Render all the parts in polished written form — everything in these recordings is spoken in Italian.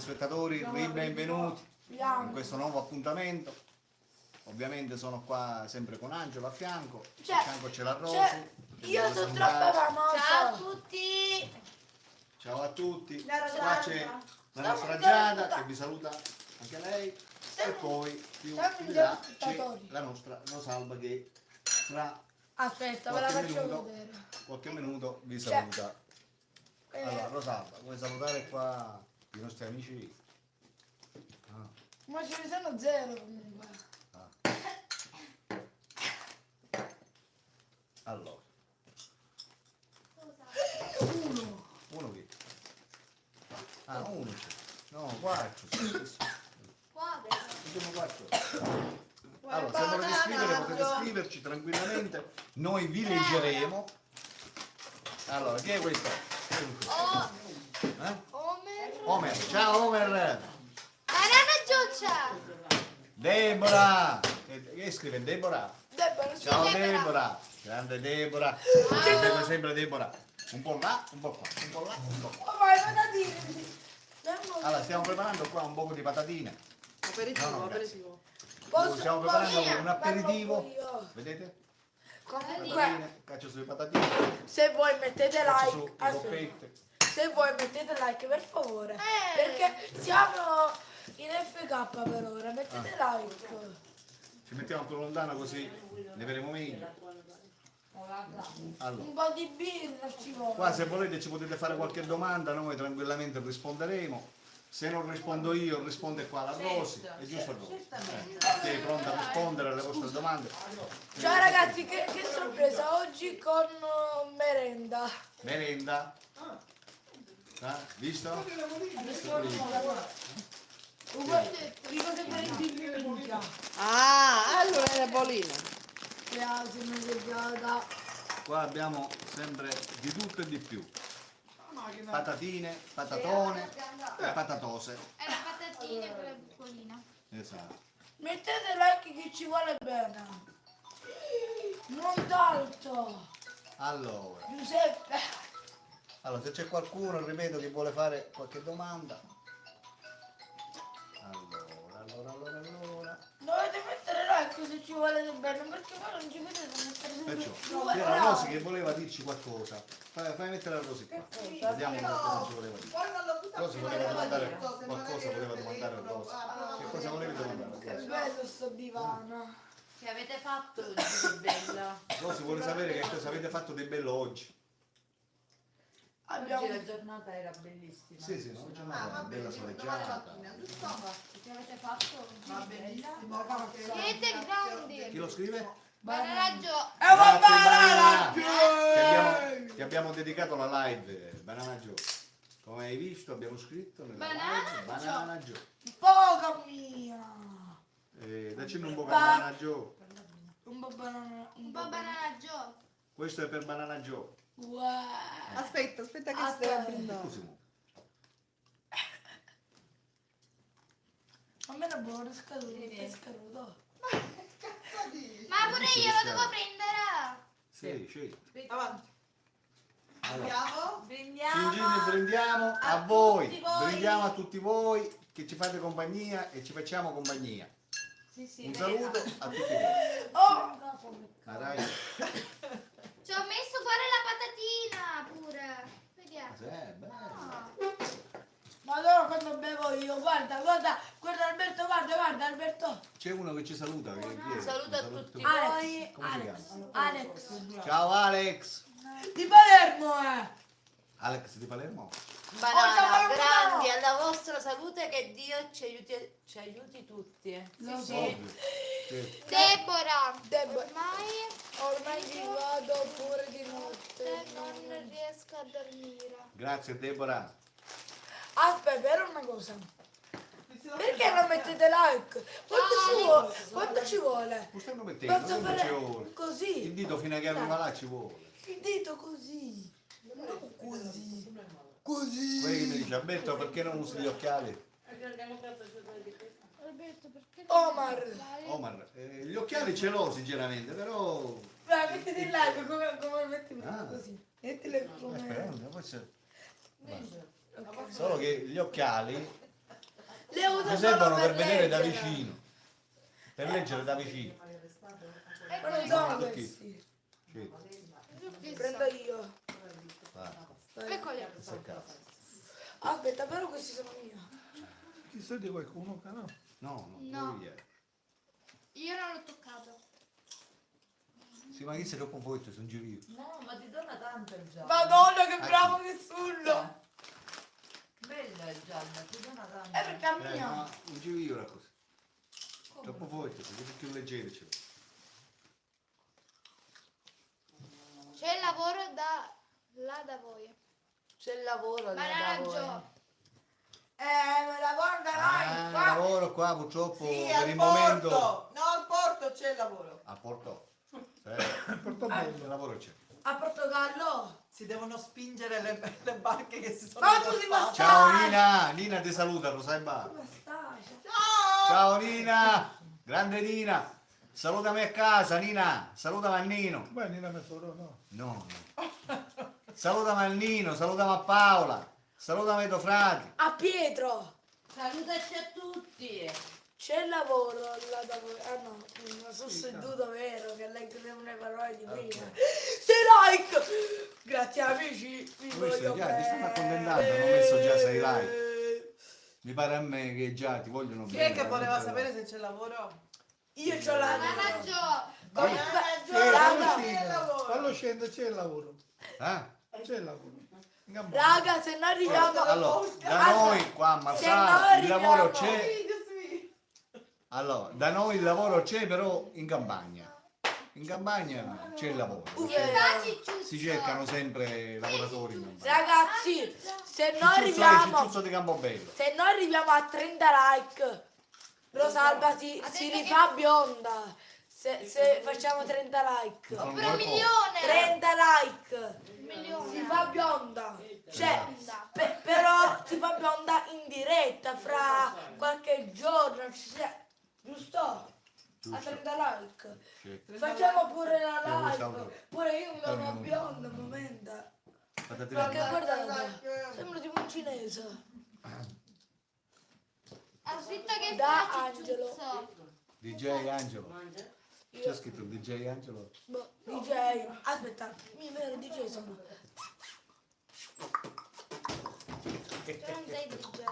Spettatori, benvenuti in questo nuovo appuntamento. Ovviamente sono qua sempre con Angelo a fianco c'è la Rosy. Io sono troppo famosa. Ciao a tutti. Ciao a tutti. La Qua c'è Giada. la nostra Giada che vi saluta anche lei. E poi più in là c'è la nostra Rosalba che fra Aspetta, ve la faccio vedere. qualche minuto vi saluta. Allora Rosalba, vuoi salutare qua i nostri amici? Ma ce ne sono zero comunque. Allora, uno che? Uno c'è. No, quattro. Sono quattro. Allora, se volete scrivere potete scriverci tranquillamente, noi vi leggeremo. Allora, chi è questo? Omer, ciao Omer! Banana Gioccia. Deborah! Che scrive Deborah? Deborah, Ciao Deborah. Deborah! Grande Deborah! Sempre Deborah! Un po' là, un po' qua, un po' là, un po' qua. Oh, vai, patatine. Allora, stiamo preparando qua un po' di patatine. Aperitivo, No, aperitivo. Stiamo preparando un aperitivo. Vedete? Comunque, Patatine, caccio sulle patatine, se voi mettete caccio su like, le coppette. se voi mettete like per favore, perché siamo in FK per ora, mettete like. Ci mettiamo più lontano così ne vedremo meglio. Allora, Un po' di birra ci vuole. qua se volete ci potete fare qualche domanda, noi tranquillamente risponderemo. Se non rispondo io, risponde qua la Rosy. È giusto Rosy? Sei pronta a rispondere alle vostre domande? Ciao ragazzi, che sorpresa oggi con merenda. Merenda? Visto? Dico sempre il bimbi minchia. Ah, allora è Bolino. Grazie, messaggiata. Qua abbiamo sempre di tutto e di più. Patatine, patatone e patatose. È la patatina quella piccolina. Esatto. Mettete like che ci vuole bene. Non tanto. Allora, Giuseppe. se c'è qualcuno, ripeto, che vuole fare qualche domanda. Allora. Dovete mettere like se ci volete bene, perché voi non ci vedete mettere sempre Perciò, due c'era la Rosy like. che voleva dirci qualcosa. Fai mettere la Rosy qua. Vediamo cosa ci voleva dire. Rosy voleva domandare qualcosa, voleva domandare qualcosa. Che cosa volevi domandare? Che bello sto divano. Che avete fatto di bella? Rosy vuole sapere che cosa avete fatto di bello oggi. Abbiamo Oggi la giornata era bellissima. Sì, no? C'è una bella soleggiata. Che avete fatto? Va benissimo. Siete grandi. Chi lo scrive? Banana Gio. Grazie Banana! Ti abbiamo dedicato la live, Banana Joe. Come hai visto abbiamo scritto nella live Banana Joe. Poca mia. Dacci un po' per Banana Joe. Un po' banana. Un po' Banana Gio. Questo è per Banana Joe. Wow. Aspetta che Aspetta. stai aprendo. Scusi, mo. A me è buono, è scaduto. È scaduto. Ma pure io lo devo prendere. Sì. Avanti. Allora, Prendiamo. brindiamo a tutti voi. voi. Brindiamo a tutti voi che ci fate compagnia e ci facciamo compagnia. Sì, Un saluto a tutti voi. Oh! Dai. Ci ho messo pure la patatina pure. Vediamo. Bello. Madonna quando bevo io, guarda Alberto, guarda Alberto. C'è uno che ci saluta. Chi è? Saluto a Un tutti Alex, voi. Come si chiama? Alex. Ciao Alex. Di Palermo, Alex di Palermo. Banana, grandi, alla vostra salute, che Dio ci aiuti tutti. Lo so. Ovvio. Sì. Deborah. Deborah. Ormai Ormai ci vado pure di notte. non riesco a dormire. Grazie Deborah. Aspetta, era una cosa. Perché non mettete like? Quanto ci vuole? Quanto ci vuole? Lo stanno mettendo, Posso non ci fare vuole. Il così? dito fino a che arriva là ci vuole. Il dito così. Non così. Quelli Così. che mi dice Alberto perché non usi gli occhiali? Alberto, perché Omar. Omar, gli occhiali ce l'ho sinceramente, però... Vai, mettete il like come metti Ah. così. Mettile Aspetta, come. forse... Solo che gli occhiali Le uso Mi solo servono per vedere da leggere. vicino. Per leggere da vicino. Ma non sono Perché? questi. Sì. Prendo io. Vai, Eccoli. questo è cazzo. Aspetta, però questi sono miei. Chissà di qualcuno che no. No, No. via. Io non l'ho toccato. Sì, ma chi sei troppo forte, sono giro io. No, ma ti dona tanto il giallo. Madonna, che bravo che sullo. Bello il giallo, ti dona tanto. Perché a mia. Ma non giro io la cosa. Troppo forte, perché più leggero c'è. C'è il lavoro da voi. C'è il lavoro da voi. Managgio. Me la guarda Ah, qua. lavoro qua purtroppo Sì, per al il porto. momento. No, al porto c'è il lavoro. A Porto. Portobello. Il lavoro c'è. A Portogallo. Si devono spingere le barche che si sono Ma tu si incappate. Ciao Nina, Nina ti saluta, lo sai ba. Come stai? Ciao! Ciao Nina, grande Nina. Salutami a casa Nina, salutami a Nino. Beh, Nina mi solo no. No, no. Salutami al Nino, salutami a Paola, salutami ai tuoi frati. A Pietro. Salutaci a tutti. C'è il lavoro là da voi. Ah no, non sono seduto vero che leggo le parole di prima. Sei like! Grazie amici, vi Questo voglio già, ti stanno bene. accontentando, hanno messo già 6 like. Mi pare a me che già ti vogliono Chi bene. è che voleva sapere se c'è lavoro? Io c'ho la Managgio. Fallo scendere, c'è il lavoro. Eh? C'è il lavoro. In gamba. Raga, se noi arriviamo Allora, da noi qua a Se Marsala noi il lavoro arriviamo- c'è. Allora, da noi il lavoro c'è però in campagna. In campagna c'è il lavoro. Infatti, Si cercano sempre lavoratori in campagna. Ragazzi, se noi Cicciuzzo è arriviamo Cicciuzzo di Campobello. se noi arriviamo a 30 like, Rosalba si rifà bionda. Se facciamo 30 like. Sono per un qualcosa. milione. 30 like. Si milione. fa bionda. Cioè, però si fa bionda in diretta fra qualche giorno. Giusto? A 30 like. Sì. Facciamo pure la Io mi live. salvo. Pure io mi Salvo. fa bionda, un momento. Patatine. Perché guardate, sembra tipo un cinese. Ha scritto che Da fa Angelo. Cicciuzzo. DJ Angelo. C'è scritto DJ Angelo. Boh, DJ, aspetta, mi vero DJ sono. Tu non sei DJ.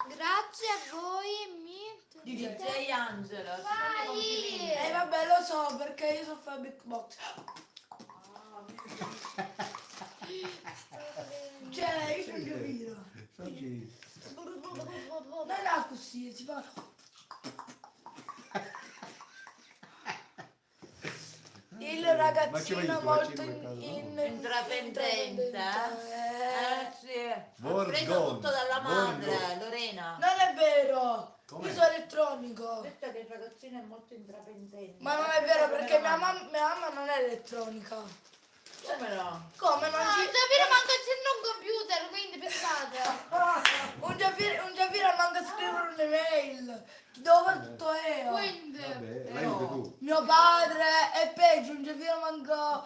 Grazie a voi, DJ Angelo. Vai! Vabbè, lo so perché io so fare big box. Cioè, io sono capito. Oggi Non è così, si fa. Il Ma ci ragazzino vedi tu, molto a cinque Intraprendente. Sì. Ha Borgon. preso tutto dalla madre, Borgon. Lorena. Non è vero, Com'è? io sono elettronico. Ha detto che il ragazzino è molto intraprendente. Ma non è vero perché mia mamma non è elettronica. Come no? Come non No, ci... Giavire manco accende un computer, quindi pensate. Un Giavira manca a scrivere un'email. Dove tutto io? Quindi. Vabbè, l'aiuti tu. Mio padre è peggio, un Giavira manca...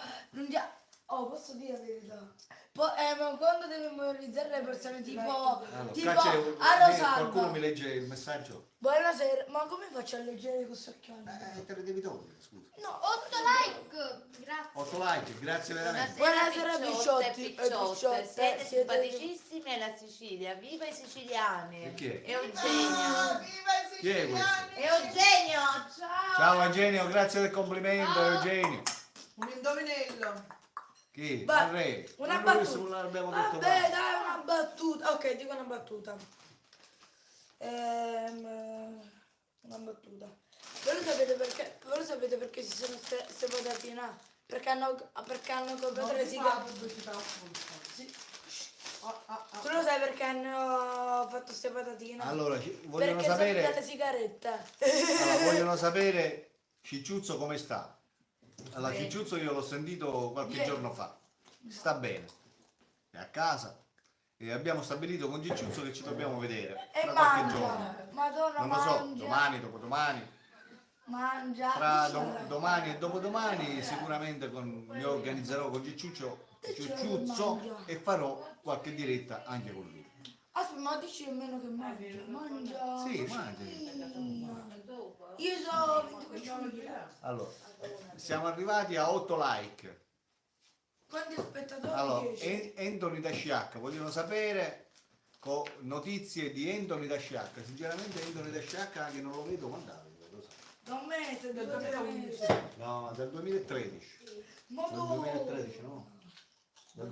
Oh, posso dire la verità? Ma quando devi memorizzare le persone tipo... Allora, tipo caccia- a qualcuno Rosalba. mi legge il messaggio? Buonasera, ma come faccio a leggere questo occhiali? Te le devi togliere, scusa. No, 8 like. Grazie. 8 like, grazie veramente. Buonasera, picciotte e picciotti, picciotte. Siete siete- simpaticissimi alla Sicilia. Viva i siciliani. E chi è? Eugenio. Viva i Chi è questo? Eugenio, ciao. Ciao Eugenio, grazie del complimento Eugenio. Un indovinello. Chi? Beh, Re. una Ma lui battuta. l'abbiamo detto Vabbè, prima. dai, una battuta. Ok, dico una battuta. Una battuta. Voi lo sapete perché si sono separati? No? Perché hanno comprato le sigarette. Sì. Tu lo sai perché hanno fatto queste patatine? Allora, vogliono Perché sono delle sapere, sigarette. allora, vogliono sapere Cicciuzzo come sta. Allora, Cicciuzzo io l'ho sentito qualche Ieri. giorno fa. Sta bene. È a casa. E abbiamo stabilito con Cicciuzzo che ci dobbiamo vedere E fra qualche mangia. giorno. Madonna, Non lo so, mangia. domani, dopodomani. Mangia. Fra domani e dopodomani sicuramente mi organizzerò con Cicciuzzo e farò qualche diretta anche con lui. Aspetta, ma dici almeno che mangia. Mangia. Sì, mangi. Io so 25. Allora, siamo arrivati a 8 like. Quanti spettatori? Allora, 10. Anthony da Sciacca, vogliono sapere notizie di Anthony da Sciacca. Sinceramente Anthony da Sciacca anche non lo vedo mandare. Da un mese, Del 2 2011. mesi. No, del 2013. Ma Del tu. 2013 no? Del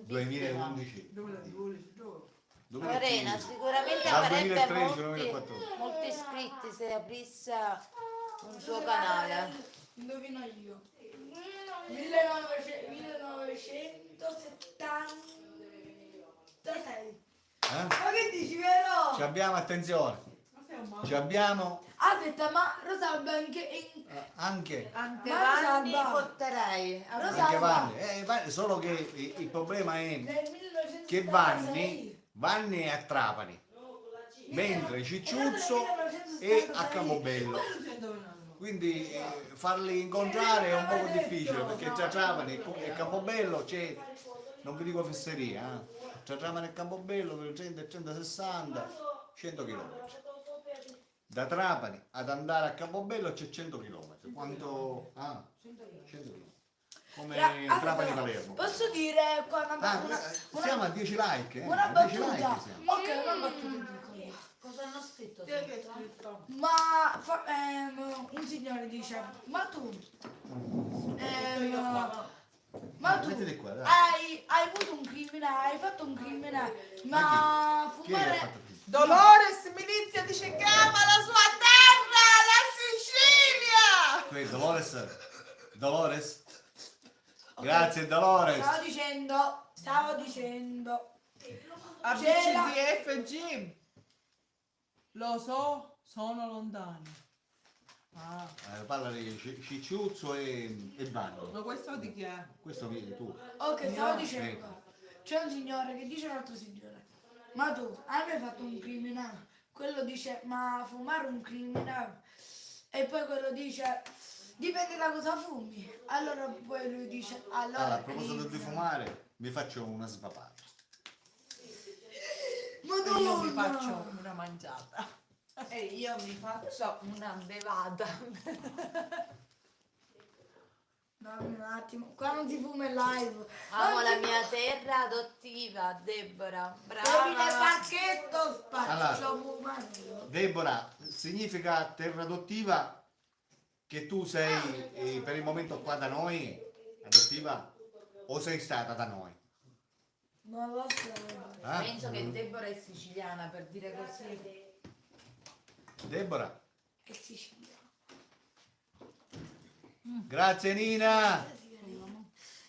2011. 2012, dove? 2015. Lorena sicuramente Dal avrebbe 2013 molti, 2014. molti iscritti se aprisse un suo canale. Indovina io. 1976. Eh? Ma che dici, vero? Ci abbiamo, attenzione, Ma sei un ci abbiamo Aspetta, ma Rosalba anche Antevanni Rosalba. Potterai. Rosalba. anche Vanni. Solo che il problema è nel 1976. che Vanni è a Trapani, mentre Cicciuzzo è a Camobello. Quindi farli incontrare è un po' difficile perché tra Trapani e Campobello c'è, non vi dico fesseria, tra Trapani e Campobello per 30 e 160, 100 km. Da Trapani ad andare a Campobello c'è 100 km. Quanto? 100 km. Come Trapani Palermo. Posso dire qua Siamo a 10 like, una a 10 like battuta? siamo. Ok, una battuta dico io. Cosa hanno scritto? Chi è che ha scritto? Ma un signore dice, ma tu, ma tu Mettete qua, dai. hai avuto un crimine, hai fatto un crimine, ma Chi è che ha fumare... fatto qui? Dolores Milizia dice che ama la sua terra, la Sicilia! Qui, Dolores? Grazie Dolores. Stavo dicendo, ABCDFG. Lo so, sono lontani. Ah, Parla di Cicciuzzo e Vanni. ma questo di chi è? Questo vieni tu. ok, stavo dicendo, c'è un signore che dice a un altro signore, ma tu hai mai fatto un crimine? Quello dice, ma fumare un crimine? E poi quello dice, dipende da cosa fumi. Allora poi lui dice, Allora, a proposito di crimine. fumare, vi faccio una svapata. E io mi faccio una mangiata. E io mi faccio una bevata. Dammi un attimo, qua non si fuma in live. Amo la mia terra adottiva, Deborah. Bevi nel Brava. pacchetto, spaccio Allora. fumare. Deborah, significa terra adottiva che tu sei per il momento qua da noi, adottiva, o sei stata da noi? Non lo so. Eh? Penso che Deborah è siciliana, per dire così. Deborah, È Sicilia. grazie Nina.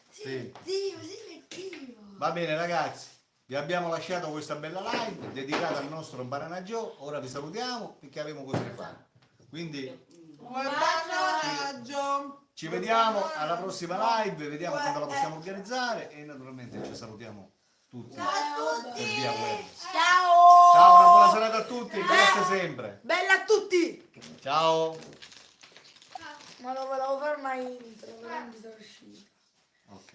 Sì, zio, sì, anch'io. Va bene ragazzi, vi abbiamo lasciato questa bella live dedicata al nostro Banana Joe. Ora vi salutiamo perché abbiamo cose da fare. Quindi Buon passaggio! ci vediamo alla prossima live, vediamo quando la possiamo organizzare e naturalmente ci salutiamo tutti per via web. Ciao! Ciao, una buona serata a tutti, grazie sempre. Bella a tutti! Ciao. Ma non volevo fare mai intro, non mi sono uscita. Ok.